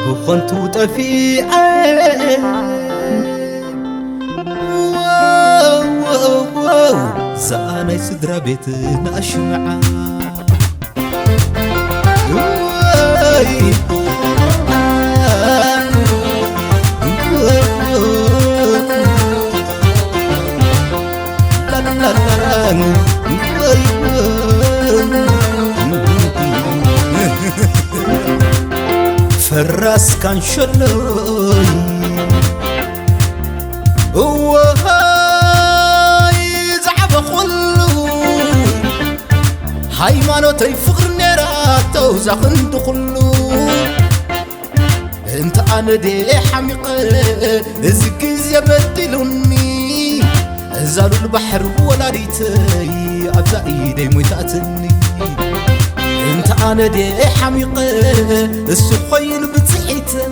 بخنتو تفيع زاني سدرا بيتنا شمعة فراس كان شلوي وهاي زعب خلو هاي ما نوتي فقر نيراتو زاخن دخلو انت انا دي حميقة زكيز يبدلوني زالو البحر ولا ريتي ابزائي دي مويتاتني انت انا دي حميقة السخين بتسحيتي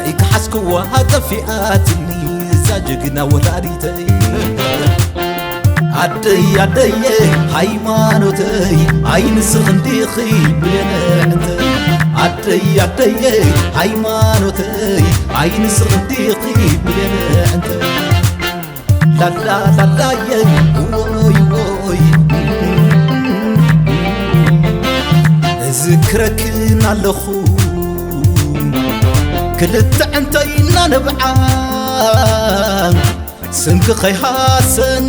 كيك حسكوا هتفئاتني زاجقنا ولاريتي عدي عدي هايمانوتي عين صنديقي بلنعتي عدي عدي هايمانوتي عين صنديقي بلنعتي لا لا لا لا يا وي وي ذكرك نالخو كلت عنتينا نبعان سنك خيحاسن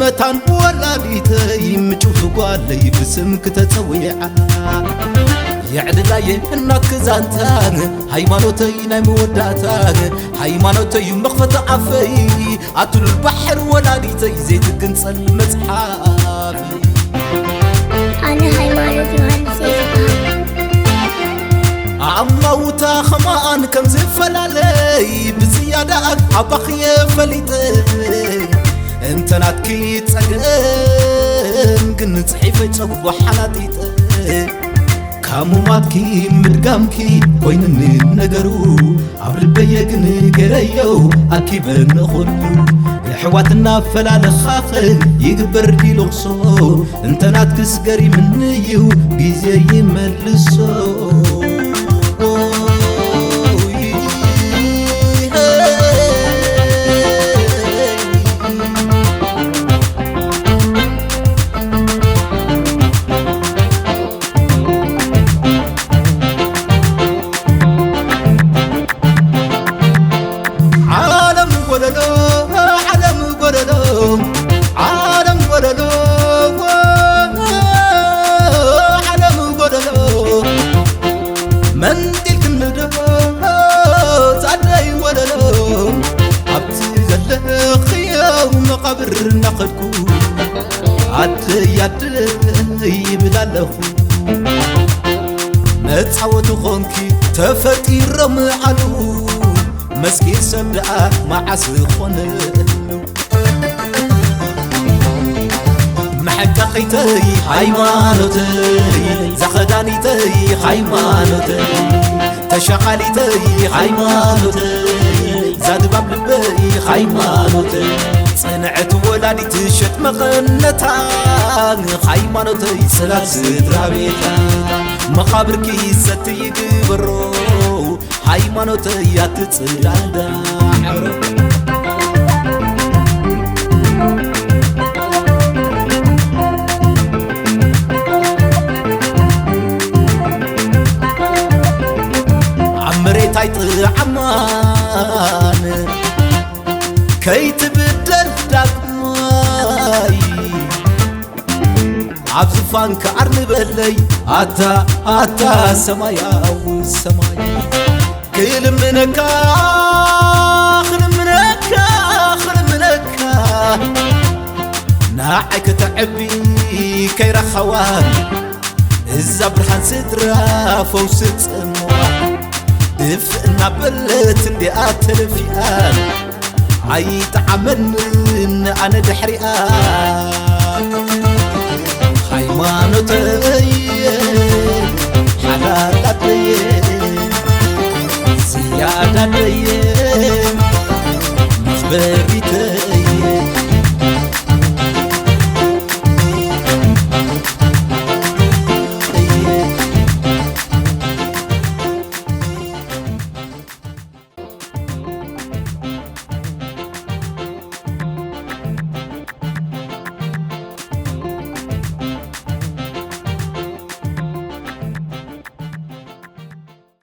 متان ولاديتي مجوف قالي بسمك تتويعا يعدلاي انك زانتان هايمانوتي ناي موداتان هايمانوتي مخفة عفي عطل البحر ولاديتي زيت كنسل مزحافي أنا هايمانوتي مهندسي عموتا خمان كم زفلالي بزيادة عباخي فليتي انت ناتكي تساقن قنت حيفي تشوف حناتيتي كامو ماتكي مدقامكي وينني نقرو عبر البيقن قريو أكيبن خلو حواتنا فلال خاخل يقبر دي لغصو انت ناتكس قري منيو بيزي يملسو منديل كندو زادي وللو عبتي زلخيا ومقبر نقدكو عدي عدي بدالخو نتعودو خونكي تفتير معلو مسكي سبدأ مع سخونلو محققيتي هايمانوتي زخدانيتي هايمانوتي تشغاليتي هايمانوتي زاد باب لبي هايمانوتي صنعت ولادي تشت مغنتان هايمانوتي سلات سدرابيتا مخابركي ستي قبرو هايمانوتي ياتتصلادا عرو عمان كي تبدل دقماي عبزفان كعرن بلي عتا سمايا والسماي كل منكا خل منكا ناعك تعبي كي رخوان الزبرحان سترا فوسط اموال دف نابلت اندي اتلفيان عيت عمن انا دحريان